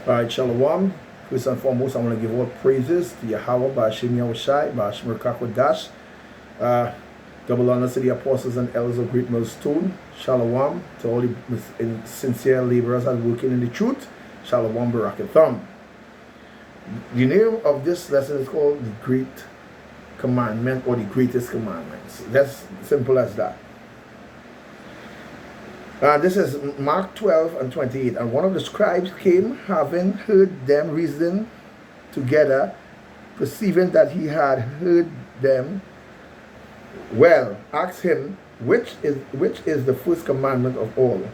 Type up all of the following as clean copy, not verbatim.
Alright, Shalom. First and foremost, I want to give all praises to Yahweh, Ba'ashim Yahushai, Ba'ashim Rakakwadash. Double honors to the apostles and elders of Great Millstone. Shalom to all the sincere laborers that are working in the truth. Shalom Barakatham. The name of this lesson is called the Great Commandment, or the Greatest Commandments. That's simple as that. This is Mark 12 and 28. And one of the scribes came, having heard them reason together, perceiving that he had heard them well, asked him, which is the first commandment of all?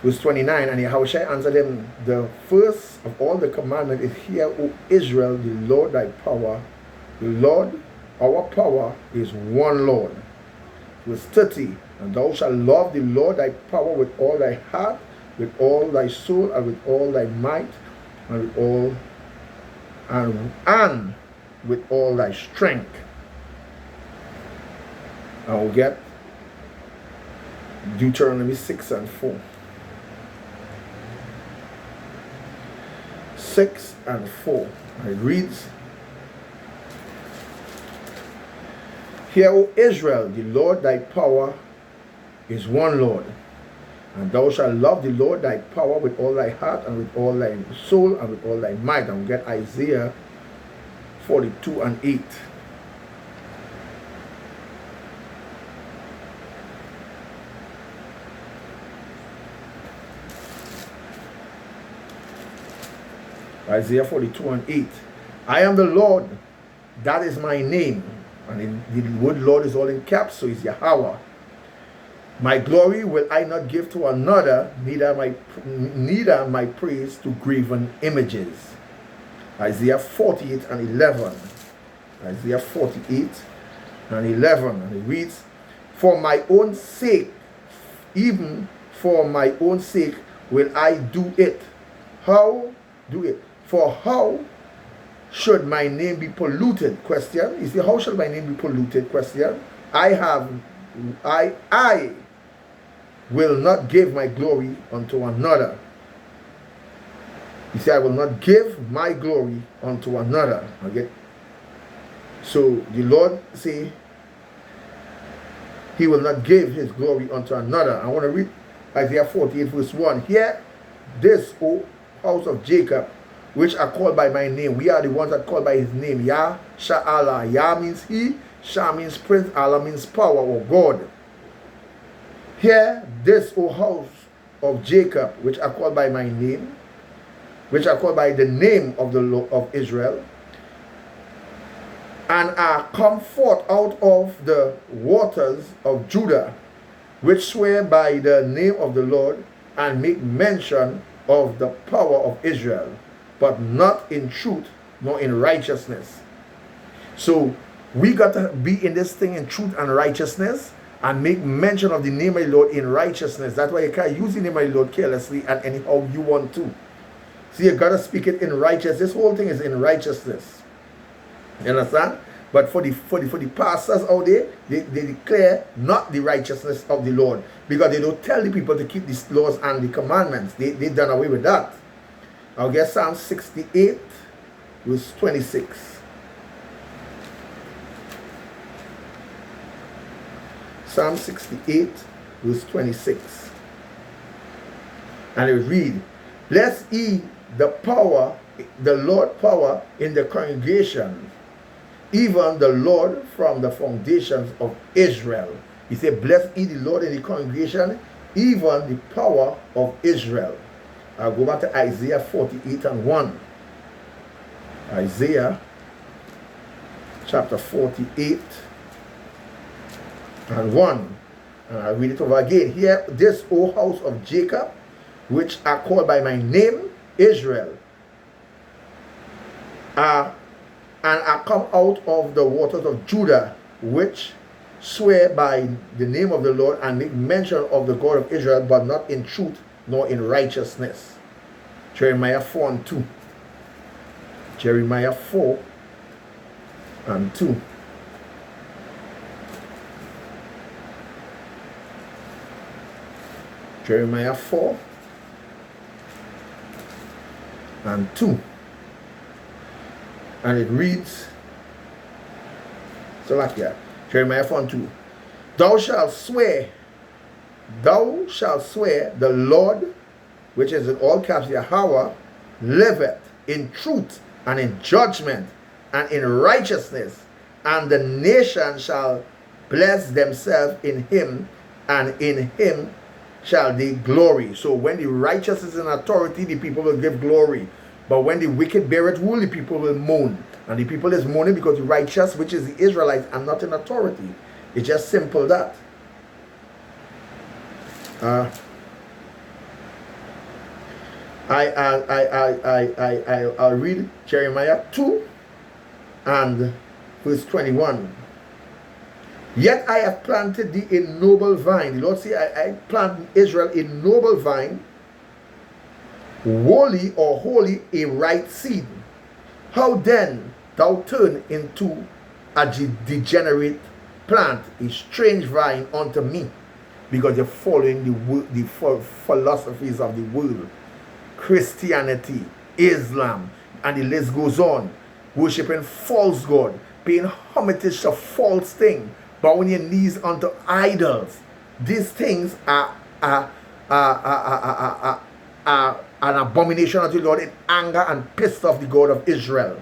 Verse 29, and Yahushua answered him, the first of all the commandment is, hear, O Israel, the Lord thy power, the Lord our power is one Lord. Verse 30, and thou shalt love the Lord thy power with all thy heart, with all thy soul, and with all thy might, and with all thy strength. I will get Deuteronomy 6 and 4. 6 and 4. It reads, hear, O Israel, the Lord thy power is one Lord. And thou shalt love the Lord thy power with all thy heart, and with all thy soul, and with all thy might. And we get Isaiah 42 and 8. Isaiah 42 and 8. I am the Lord, that is my name. And the word Lord is all in caps, so it's Yahweh. My glory will I not give to another, neither my praise to graven images. Isaiah 48 and 11. Isaiah 48 and 11. And it reads, for my own sake, even for my own sake, will I do it. How do it? For how should my name be polluted? Question. You see, how should my name be polluted? Question. I will not give my glory unto another. You see, I will not give my glory unto another. Okay. So the Lord say he will not give his glory unto another. I want to read Isaiah 48 verse 1. Hear this, O house of Jacob, which are called by my name. We are the ones that call by his name. Yah, Sha'Allah. Yah means he, Shah means prince, Allah means power or God. Hear this, O house of Jacob, which are called by my name, which are called by the name of the Lord of Israel, and are come forth out of the waters of Judah, which swear by the name of the Lord, and make mention of the power of Israel, but not in truth nor in righteousness. So we got to be in this thing in truth and righteousness, and make mention of the name of the Lord in righteousness. That's why you can't use the name of the Lord carelessly and anyhow you want to. So you got to speak it in righteousness. This whole thing is in righteousness. You understand? But for the pastors out there, they declare not the righteousness of the Lord, because they don't tell the people to keep these laws and the commandments. They done away with that. I'll get Psalm 68 verse 26. Psalm 68 verse 26. And it read, bless ye the Lord power in the congregation, even the Lord from the foundations of Israel. He said, bless ye the Lord in the congregation, even the power of Israel. I'll go back to Isaiah 48 and 1. Isaiah chapter 48 and 1. And I'll read it over again. Hear this, O house of Jacob, which are called by my name, Israel, and are come out of the waters of Judah, which swear by the name of the Lord, and make mention of the God of Israel, but not in truth nor in righteousness. Jeremiah 4 and 2. Jeremiah 4 and 2. Jeremiah 4 and 2. And it reads, so like that, Jeremiah 4 and 2. Thou shalt swear, the Lord, which is in all caps Yahweh, liveth in truth and in judgment and in righteousness, and the nation shall bless themselves in him, and in him shall they glory. So when the righteous is in authority, the people will give glory. But when the wicked beareth rule, the people will moan. And the people is moaning because the righteous, which is the Israelites, are not in authority. It's just simple that. I'll read Jeremiah 2 and verse 21. Yet I have planted thee a noble vine. The Lord say, I plant Israel a noble vine, wholly or wholly a right seed. How then thou turn into a degenerate plant, a strange vine unto me, because you're following the philosophies of the world, Christianity, Islam, and the list goes on, worshiping false god, paying homage to false thing, bowing your knees unto idols. These things are an abomination unto the Lord, in anger and pissed off the God of Israel.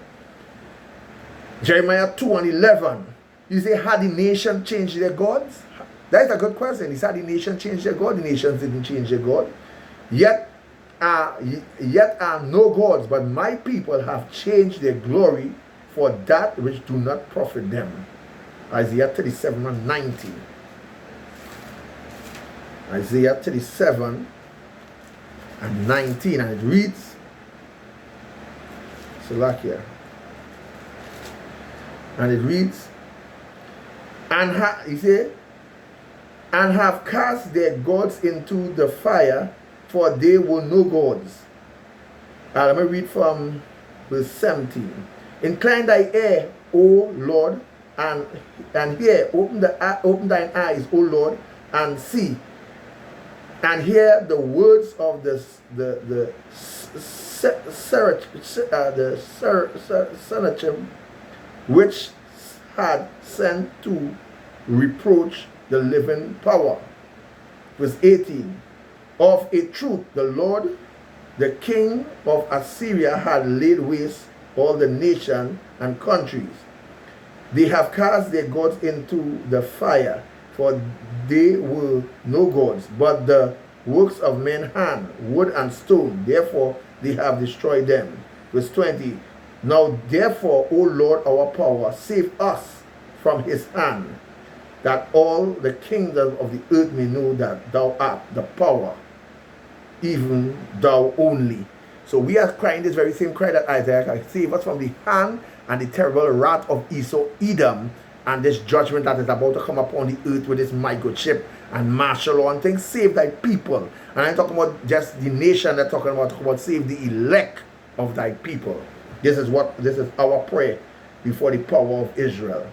Jeremiah 2 and 11. You say, had the nation changed their gods? That is a good question. He said the nation changed their God. The nations didn't change their God. Yet are no gods, but my people have changed their glory for that which do not profit them. Isaiah 37 and 19. Isaiah 37 and 19, and it reads, Salakia, and it reads, he said, and have cast their gods into the fire, for they were no gods. Let me read from verse 17. Incline thy ear, O Lord, and hear, open thine eyes, O Lord, and see, and hear the words of the Sennacherib, which had sent to reproach the living power. Verse 18. Of a truth, the Lord, the king of Assyria, had laid waste all the nations and countries. They have cast their gods into the fire, for they were no gods, but the works of men's hand, wood and stone. Therefore they have destroyed them. Verse 20. Now therefore, O Lord our power, save us from his hand, that all the kingdoms of the earth may know that thou art the power, even thou only. So we are crying this very same cry that Isaiah, save us from the hand and the terrible wrath of Esau, Edom, and this judgment that is about to come upon the earth with this microchip and martial law and things. Save thy people. And I'm talking about just the nation. They're talking about save the elect of thy people. This is our prayer before the power of Israel.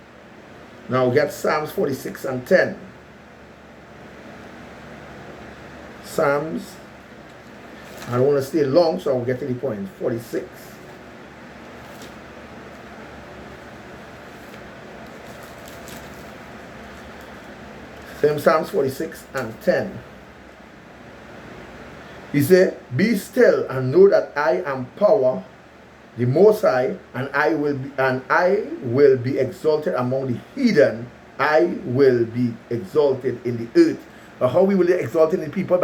Now we get Psalms 46 and 10. Psalms, I don't want to stay long, so I'll get to the point. 46. Same Psalms 46 and 10. He said, be still and know that I am power, the Most High, and I will be exalted among the heathen. I will be exalted in the earth. But how we will be exalted in the people?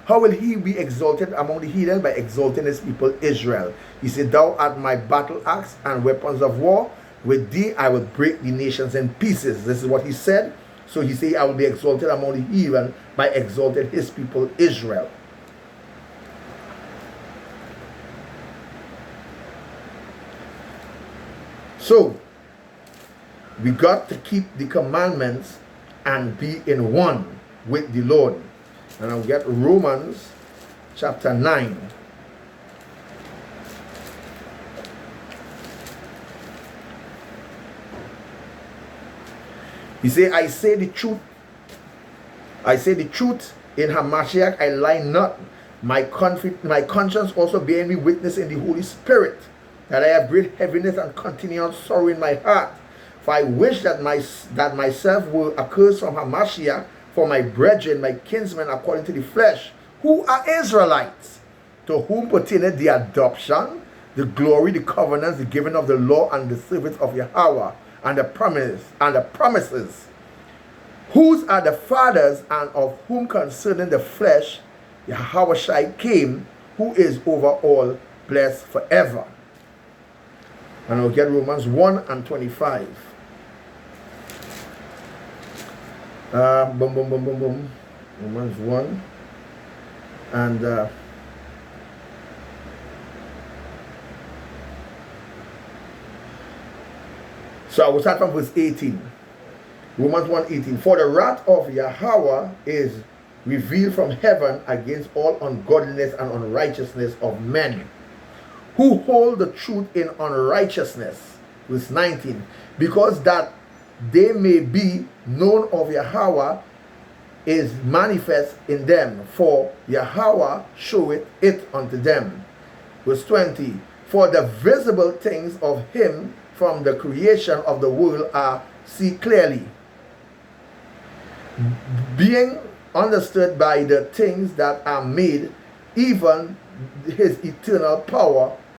How will he be exalted among the heathen? By exalting his people Israel. He said, thou art my battle axe and weapons of war. With thee I will break the nations in pieces. This is what he said. So he said, I will be exalted among the heathen by exalting his people Israel. So we got to keep the commandments and be in one with the Lord. And I'll get Romans chapter 9. He said, I say the truth. I say the truth in Hamashiach, I lie not. My conscience also bearing me witness in the Holy Spirit, that I have great heaviness and continual sorrow in my heart. For I wish that myself were accursed from Hamashiach for my brethren, my kinsmen according to the flesh, who are Israelites, to whom pertaineth the adoption, the glory, the covenants, the giving of the law, and the service of Yahweh, and the promises, whose are the fathers, and of whom concerning the flesh Yahweh came, who is over all, blessed forever. And I'll get Romans 1 and 25. Romans 1 and so I will start from verse 18. Romans 1:18. For the wrath of Yahweh is revealed from heaven against all ungodliness and unrighteousness of men, who hold the truth in unrighteousness. Verse 19. Because that they may be known of Yahweh is manifest in them, for Yahweh showeth it unto them. Verse 20. For the visible things of him from the creation of the world are seen clearly, being understood by the things that are made, even his eternal power